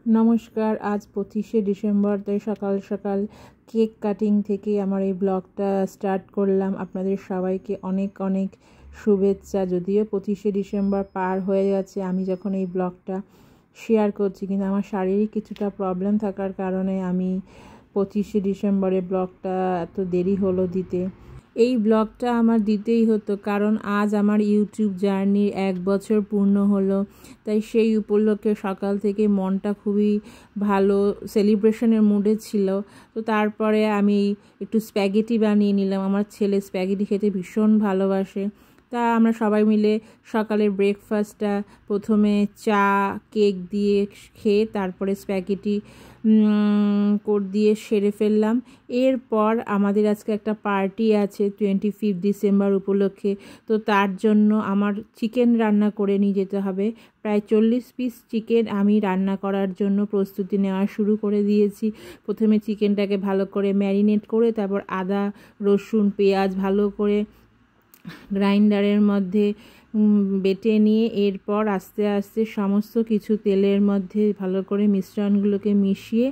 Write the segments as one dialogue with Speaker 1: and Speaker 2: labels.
Speaker 1: নমস্কার। আজ 25শে ডিসেম্বর, তাই সকাল সকাল কেক কাটিং থেকে আমার এই ব্লগটা স্টার্ট করলাম। আপনাদের সবাইকে অনেক অনেক শুভেচ্ছা। যদিও 25শে ডিসেম্বর পার হয়ে গেছে আমি যখন এই ব্লগটা শেয়ার করছি, কিন্তু আমার শারীরিক কিছুটা প্রবলেম থাকার কারণে আমি 25শে ডিসেম্বরে ব্লগটা এত দেরি হলো দিতে। এই ব্লগটা আমার দিতেই হতো, কারণ আজ আমার ইউটিউব জার্নির 1 বছর পূর্ণ হলো। তাই সেই উপলক্ষে সকাল থেকে মনটা খুবই ভালো, সেলিব্রেশনের মুডে ছিল। তো তারপরে আমি একটু স্প্যাগেটি বানিয়ে নিলাম। আমার ছেলে স্প্যাগেটি খেতে ভীষণ ভালোবাসে। তা আমরা সবাই মিলে সকালের ব্রেকফাস্টটা প্রথমে চা কেক দিয়ে খেয়ে তারপরে স্প্যাগেটি কোট দিয়ে সেরে ফেললাম। এরপর আমাদের আজকে একটা পার্টি আছে 25 ডিসেম্বর উপলক্ষে। তো তার জন্য আমার চিকেন রান্না করে নিয়ে যেতে হবে। প্রায় 40 পিস চিকেন আমি রান্না করার জন্য প্রস্তুতি নেওয়া শুরু করে দিয়েছি। প্রথমে চিকেনটাকে ভালো করে ম্যারিনেট করে তারপর আদা রসুন পেঁয়াজ ভালো করে গ্রাইন্ডারের মধ্যে বেটে নিয়ে এরপর আস্তে আস্তে সমস্ত কিছু তেলের মধ্যে ভালো করে মিশ্রণগুলোকে মিশিয়ে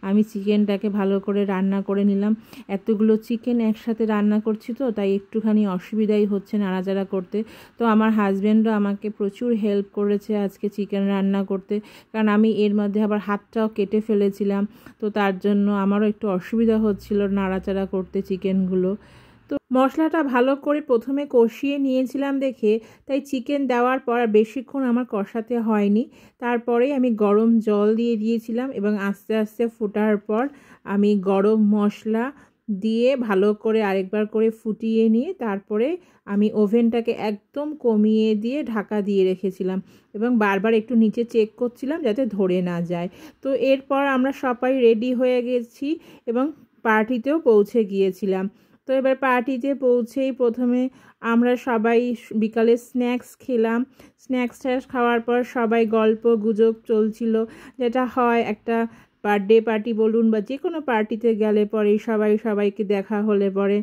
Speaker 1: আমি চিকেনটাকে ভালো করে রান্না করে নিলাম। এতগুলো চিকেন একসাথে রান্না করছি তো তাই একটুখানি অসুবিধাই হচ্ছে নাড়াচাড়া করতে। তো আমার হাজব্যান্ডও আমাকে প্রচুর হেল্প করেছে আজকে চিকেন রান্না করতে, কারণ আমি এর মধ্যে আবার হাতটাও কেটে ফেলেছিলাম। তো তার জন্য আমারও একটু অসুবিধা হচ্ছিল নাড়াচাড়া করতে চিকেনগুলো। তো মশলাটা ভালো করে প্রথমে কষিয়ে নিয়েছিলাম দেখে তাই চিকেন দেওয়ার পর বেশিক্ষণ আমার কষাতে হয়নি। তারপরেই আমি গরম জল দিয়ে দিয়েছিলাম এবং আস্তে আস্তে ফোটার পর আমি গরম মশলা দিয়ে ভালো করে আরেকবার করে ফুটিয়ে নিয়ে তারপরে আমি ওভেনটাকে একদম কমিয়ে দিয়ে ঢাকা দিয়ে রেখেছিলাম এবং বারবার একটু নিচে চেক করছিলাম যাতে ধরে না যায়। তো এরপর আমরা সবাই রেডি হয়ে গেছি এবং পার্টিতেও পৌঁছে গিয়েছিলাম। তো এবার পার্টিতে পৌঁছেই প্রথমে আমরা সবাই বিকালে স্ন্যাক্স খেলাম। স্ন্যাক্সটা খাওয়ার পর সবাই গল্প গুজব চলছিল, যেটা হয় একটা বার্থডে পার্টি বলুন বা যে কোনো পার্টিতে গেলে পরে সবাই সবাইকে দেখা হলে পরে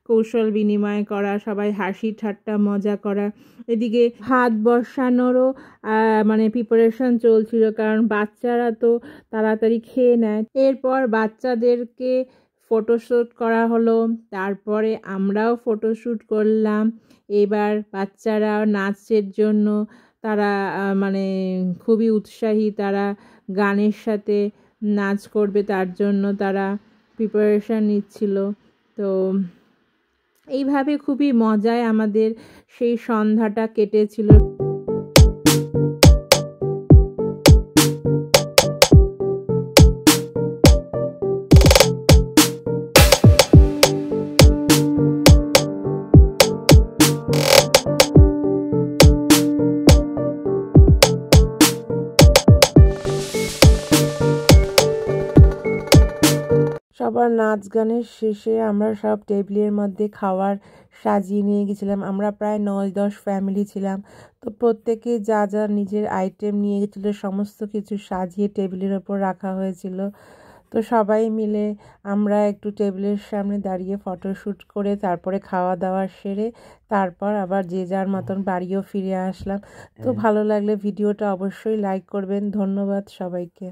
Speaker 1: কৌশল বিনিময় করা, সবাই হাসি ঠাট্টা মজা করা। এদিকে ভাত বসানোরও প্রিপারেশন চলছিল, কারণ বাচ্চারা তো তাড়াতাড়ি খেয়ে নেয়। এরপর বাচ্চাদেরকে ফটোশ্যুট করা হলো, তারপরে আমরাও ফটোশ্যুট করলাম। এবার বাচ্চারা নাচের জন্য তারা খুবই উৎসাহী, তারা গানের সাথে নাচ করবে তার জন্য তারা প্রিপারেশান নিচ্ছিল। তো এইভাবে খুবই মজায় আমাদের সেই সন্ধ্যাটা কেটেছিল। সবার নাচ গানের শেষে আমরা সব টেবিলের মধ্যে খাবার সাজিয়ে নিয়ে গেছিলাম। আমরা প্রায় 9-10 ফ্যামিলি ছিলাম। তো প্রত্যেকে যা যা নিজের আইটেম নিয়ে গেছিলো সমস্ত কিছু সাজিয়ে টেবিলের ওপর রাখা হয়েছিল। তো সবাই মিলে আমরা একটু টেবিলের সামনে দাঁড়িয়ে ফটোশ্যুট করে তারপরে খাওয়া দাওয়া সেরে তারপর আবার যে যার মতন বাড়িও ফিরে আসলাম। তো ভালো লাগলে ভিডিওটা অবশ্যই লাইক করবেন। ধন্যবাদ সবাইকে।